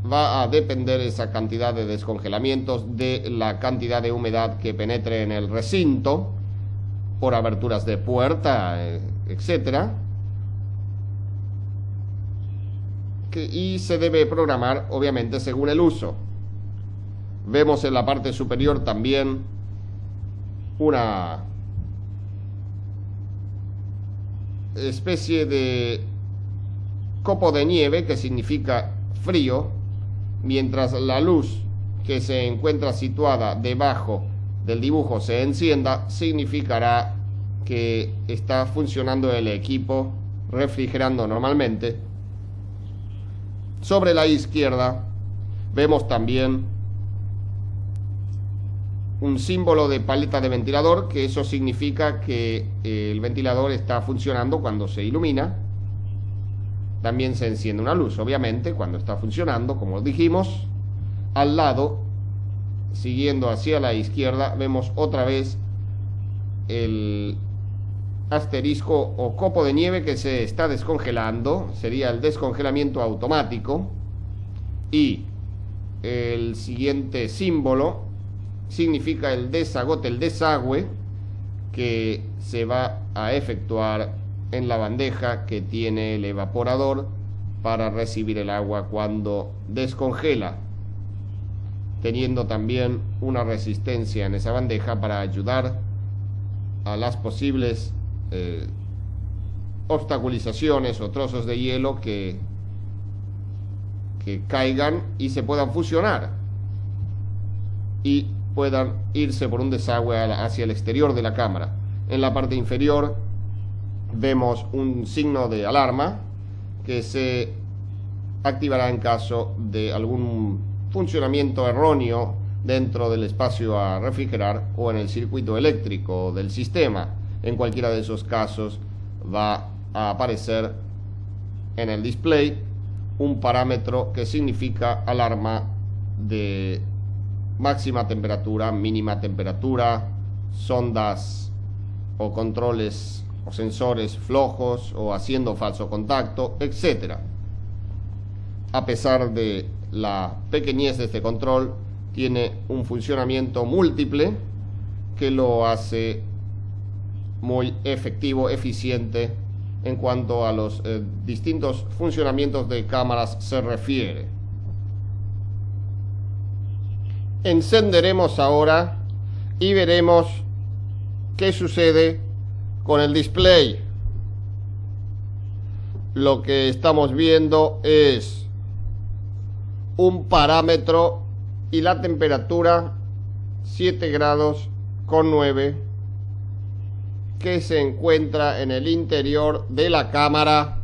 va a depender esa cantidad de descongelamientos de la cantidad de humedad que penetre en el recinto por aberturas de puerta, etcétera. Y se debe programar, obviamente, según el uso. Vemos en la parte superior también una especie de copo de nieve, que significa frío, mientras la luz que se encuentra situada debajo del dibujo se encienda, significará que está funcionando el equipo refrigerando normalmente. Sobre la izquierda vemos también un símbolo de paleta de ventilador, que eso significa que el ventilador está funcionando cuando se ilumina. También se enciende una luz, obviamente, cuando está funcionando, como dijimos. Al lado, siguiendo hacia la izquierda, vemos otra vez el asterisco o copo de nieve que se está descongelando. Sería el descongelamiento automático. Y el siguiente símbolo significa el desagote, el desagüe, que se va a efectuar en la bandeja que tiene el evaporador para recibir el agua cuando descongela, teniendo también una resistencia en esa bandeja para ayudar a las posibles obstaculizaciones o trozos de hielo que caigan y se puedan fusionar y puedan irse por un desagüe hacia el exterior de la cámara. En la parte inferior vemos un signo de alarma que se activará en caso de algún funcionamiento erróneo dentro del espacio a refrigerar o en el circuito eléctrico del sistema. En cualquiera de esos casos va a aparecer en el display un parámetro que significa alarma de máxima temperatura, mínima temperatura, sondas o controles o sensores flojos o haciendo falso contacto, etc. A pesar de la pequeñez de este control, tiene un funcionamiento múltiple que lo hace muy efectivo, eficiente en cuanto a los distintos funcionamientos de cámaras se refiere. Encenderemos ahora y veremos qué sucede con el display. Lo que estamos viendo es un parámetro y la temperatura 7 grados con 9 que se encuentra en el interior de la cámara,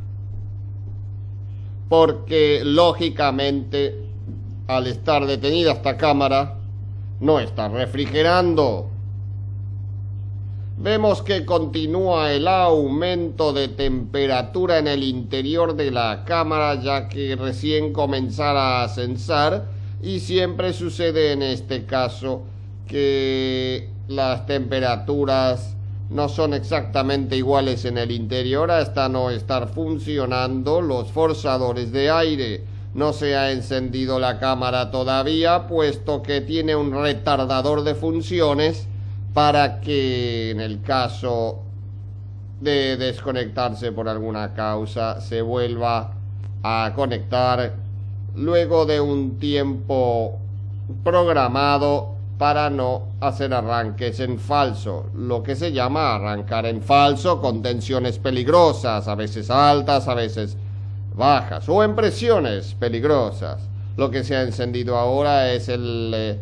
porque lógicamente al estar detenida esta cámara no está refrigerando. Vemos que continúa el aumento de temperatura en el interior de la cámara, ya que recién comenzara a censar, y siempre sucede en este caso que las temperaturas no son exactamente iguales en el interior hasta no estar funcionando los forzadores de aire. No se ha encendido la cámara todavía, puesto que tiene un retardador de funciones para que en el caso de desconectarse por alguna causa, se vuelva a conectar luego de un tiempo programado para no hacer arranques en falso, lo que se llama arrancar en falso con tensiones peligrosas, a veces altas, a veces bajas, o en presiones peligrosas. Lo que se ha encendido ahora es el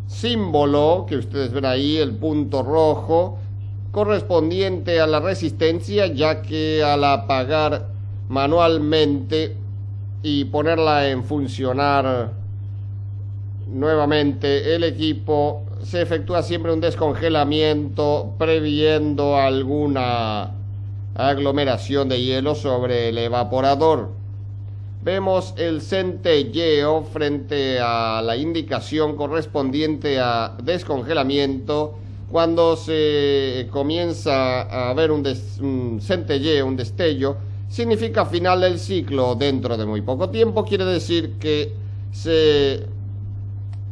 símbolo que ustedes ven ahí, el punto rojo, correspondiente a la resistencia, ya que al apagar manualmente y ponerla en funcionar nuevamente el equipo, se efectúa siempre un descongelamiento previendo alguna aglomeración de hielo sobre el evaporador. Vemos el centelleo frente a la indicación correspondiente a descongelamiento. Cuando se comienza a ver un centelleo, un destello, significa final del ciclo dentro de muy poco tiempo. Quiere decir que se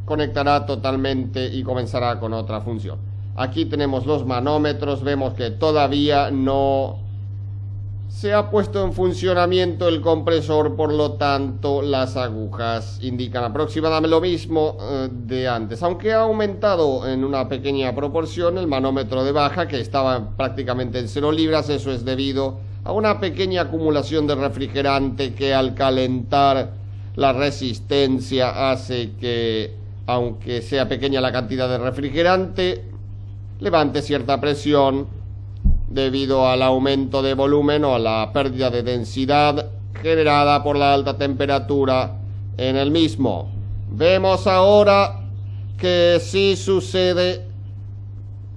conectará totalmente y comenzará con otra función. Aquí tenemos los manómetros, vemos que todavía no se ha puesto en funcionamiento el compresor, por lo tanto las agujas indican aproximadamente lo mismo de antes, aunque ha aumentado en una pequeña proporción el manómetro de baja, que estaba prácticamente en 0 libras. Eso es debido a una pequeña acumulación de refrigerante que al calentar la resistencia hace que, aunque sea pequeña la cantidad de refrigerante, levante cierta presión debido al aumento de volumen o a la pérdida de densidad generada por la alta temperatura en el mismo. Vemos ahora que sí sucede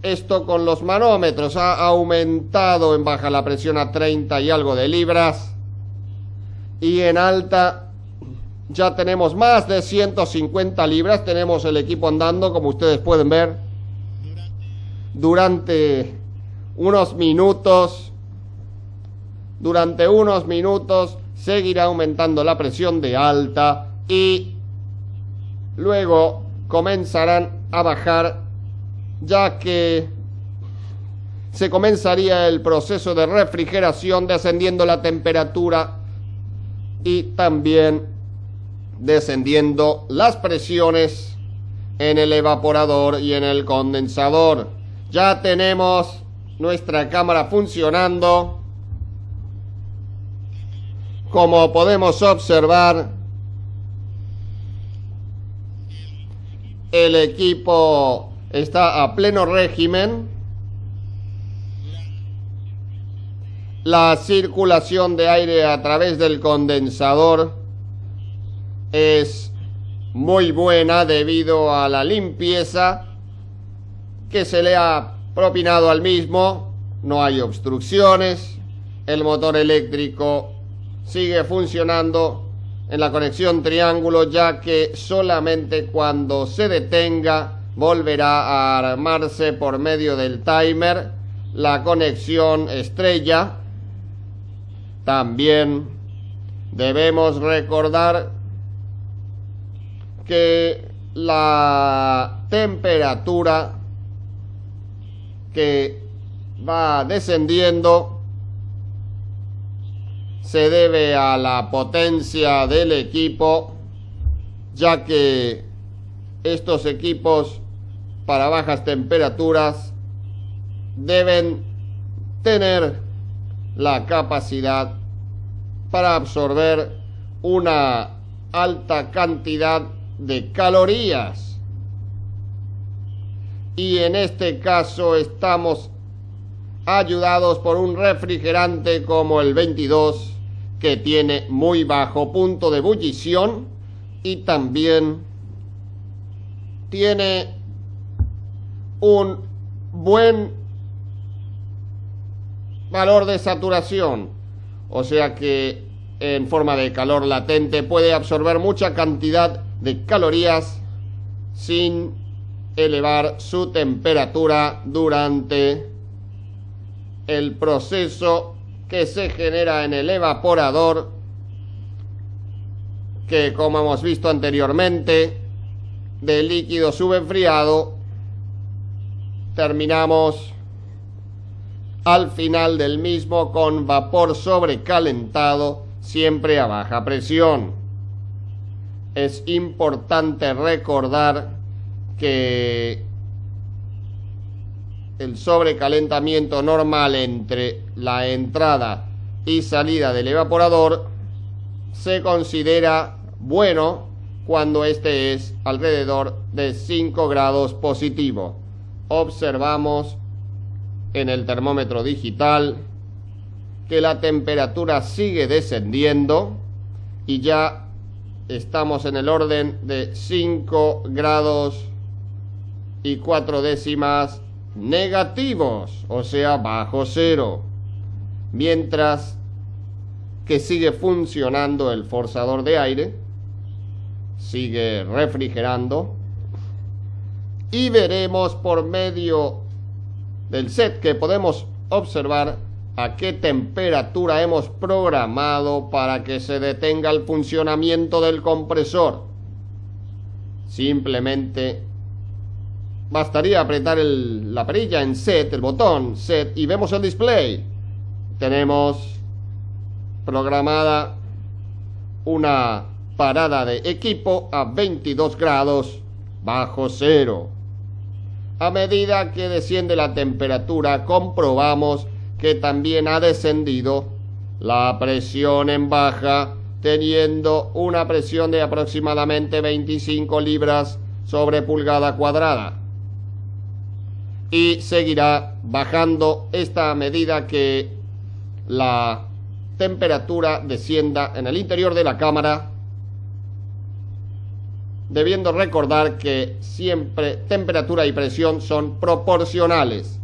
esto con los manómetros. Ha aumentado en baja la presión a 30 y algo de libras, y en alta ya tenemos más de 150 libras. Tenemos el equipo andando, como ustedes pueden ver, durante unos minutos. Durante unos minutos seguirá aumentando la presión de alta y luego comenzarán a bajar, ya que se comenzaría el proceso de refrigeración, descendiendo la temperatura y también descendiendo las presiones en el evaporador y en el condensador. Ya tenemos nuestra cámara funcionando. Como podemos observar, el equipo está a pleno régimen. La circulación de aire a través del condensador es muy buena debido a la limpieza que se le ha propinado al mismo. No hay obstrucciones. El motor eléctrico sigue funcionando en la conexión triángulo, ya que solamente cuando se detenga volverá a armarse por medio del timer la conexión estrella. También debemos recordar que la temperatura que va descendiendo se debe a la potencia del equipo, ya que estos equipos para bajas temperaturas deben tener la capacidad para absorber una alta cantidad de calorías. Y en este caso estamos ayudados por un refrigerante como el 22, que tiene muy bajo punto de ebullición y también tiene un buen valor de saturación, o sea que en forma de calor latente puede absorber mucha cantidad de calorías sin elevar su temperatura durante el proceso que se genera en el evaporador, que, como hemos visto anteriormente, de líquido subenfriado terminamos al final del mismo con vapor sobrecalentado, siempre a baja presión. Es importante recordar que el sobrecalentamiento normal entre la entrada y salida del evaporador se considera bueno cuando este es alrededor de 5 grados positivo. Observamos en el termómetro digital que la temperatura sigue descendiendo y ya estamos en el orden de 5 grados y 4 décimas negativos, o sea, bajo cero, mientras que sigue funcionando el forzador de aire, sigue refrigerando, y veremos por medio del set que podemos observar a qué temperatura hemos programado para que se detenga el funcionamiento del compresor. Simplemente bastaría apretar la perilla en set, el botón set, y vemos el display. Tenemos programada una parada de equipo a 22 grados bajo cero. A medida que desciende la temperatura, comprobamos que también ha descendido la presión en baja, teniendo una presión de aproximadamente 25 libras sobre pulgada cuadrada. Y seguirá bajando esta a medida que la temperatura descienda en el interior de la cámara, debiendo recordar que siempre temperatura y presión son proporcionales.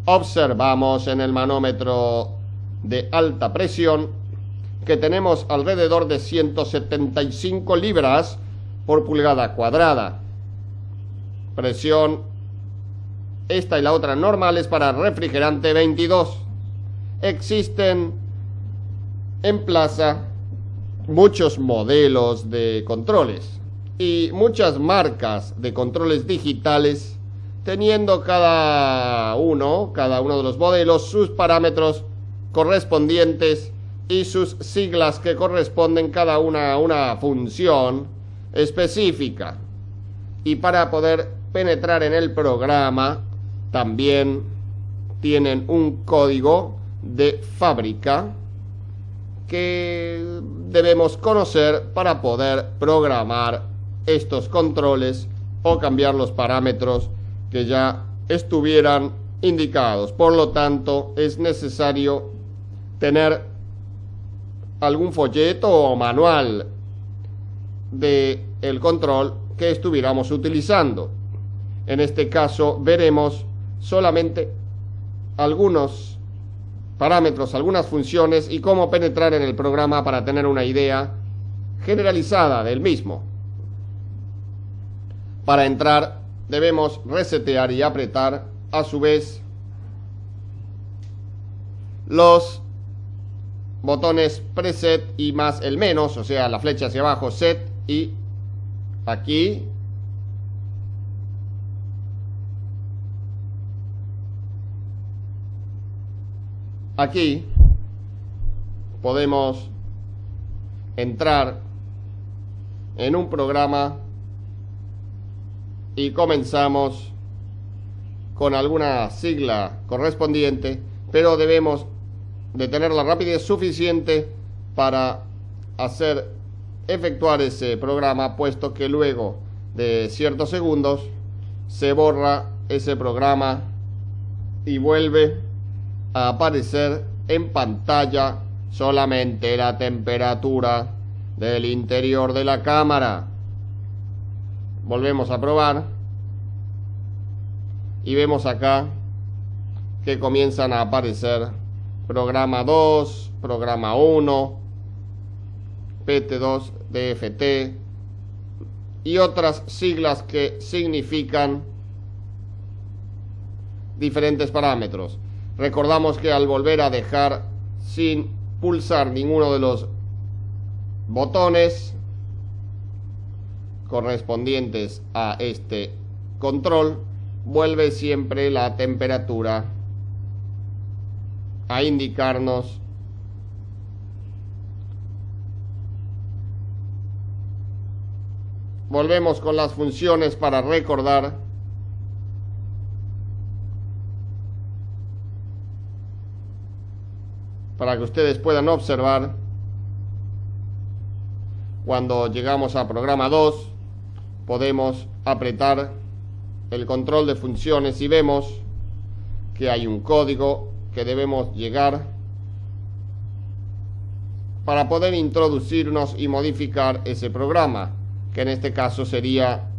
Observamos en el manómetro de alta presión que tenemos alrededor de 175 libras por pulgada cuadrada. Presión, esta y la otra normales para refrigerante 22. Existen en plaza muchos modelos de controles y muchas marcas de controles digitales, teniendo cada uno de los modelos sus parámetros correspondientes y sus siglas que corresponden cada una a una función específica. Y para poder penetrar en el programa también tienen un código de fábrica que debemos conocer para poder programar estos controles o cambiar los parámetros que ya estuvieran indicados. Por lo tanto, es necesario tener algún folleto o manual de el control que estuviéramos utilizando. En este caso veremos solamente algunos parámetros, algunas funciones y cómo penetrar en el programa para tener una idea generalizada del mismo. Para entrar debemos resetear y apretar a su vez los botones preset y más el menos, o sea, la flecha hacia abajo, set, y aquí podemos entrar en un programa y comenzamos con alguna sigla correspondiente, pero debemos de tener la rapidez suficiente para efectuar ese programa, puesto que luego de ciertos segundos se borra ese programa y vuelve a aparecer en pantalla solamente la temperatura del interior de la cámara. Volvemos a probar y vemos acá que comienzan a aparecer programa 2, programa 1, PT2, DFT y otras siglas que significan diferentes parámetros. Recordamos que al volver a dejar sin pulsar ninguno de los botones, correspondientes a este control, vuelve siempre la temperatura a indicarnos volvemos con las funciones para recordar para que ustedes puedan observar. Cuando llegamos a programa 2 podemos apretar el control de funciones y vemos que hay un código que debemos llegar para poder introducirnos y modificar ese programa, que en este caso sería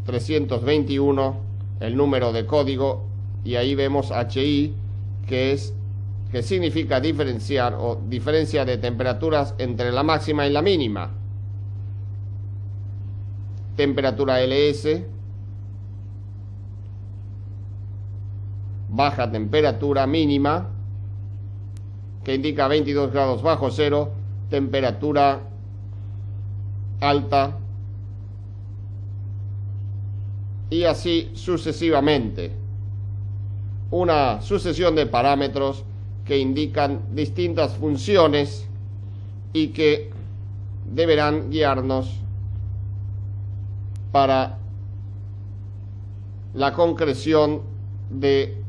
321 el número de código, y ahí vemos HI, que significa diferenciar o diferencia de temperaturas entre la máxima y la mínima. Temperatura LS, baja temperatura mínima, que indica 22 grados bajo cero, temperatura alta, y así sucesivamente. Una sucesión de parámetros que indican distintas funciones y que deberán guiarnos para la concreción de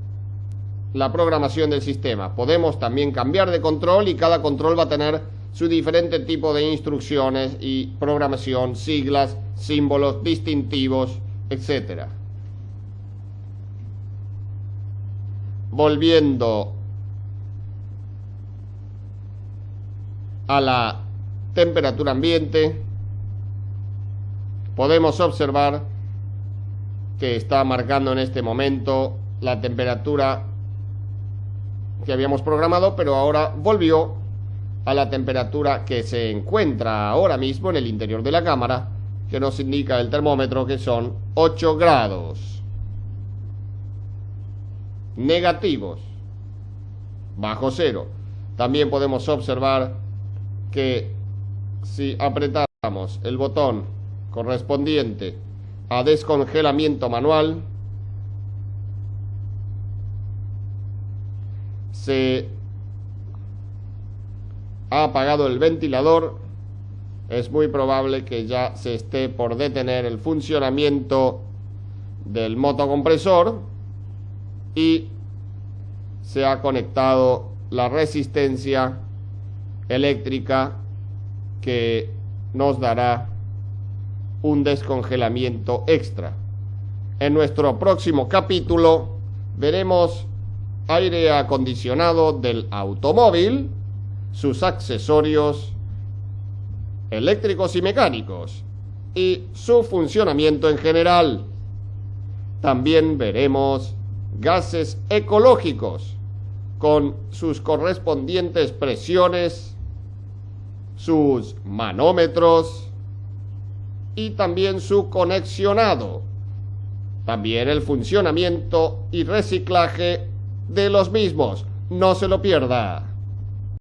la programación del sistema. Podemos también cambiar de control y cada control va a tener su diferente tipo de instrucciones y programación, siglas, símbolos, distintivos, etc. Volviendo a la temperatura ambiente, podemos observar que está marcando en este momento la temperatura que habíamos programado, pero ahora volvió a la temperatura que se encuentra ahora mismo en el interior de la cámara, que nos indica el termómetro, que son 8 grados negativos bajo cero. También podemos observar que si apretamos el botón correspondiente a descongelamiento manual, se ha apagado el ventilador. Es muy probable que ya se esté por detener el funcionamiento del motocompresor y se ha conectado la resistencia eléctrica que nos dará un descongelamiento extra. En nuestro próximo capítulo veremos aire acondicionado del automóvil, sus accesorios eléctricos y mecánicos y su funcionamiento en general. También veremos gases ecológicos con sus correspondientes presiones, sus manómetros y también su conexionado. También el funcionamiento y reciclaje de los mismos. No se lo pierda.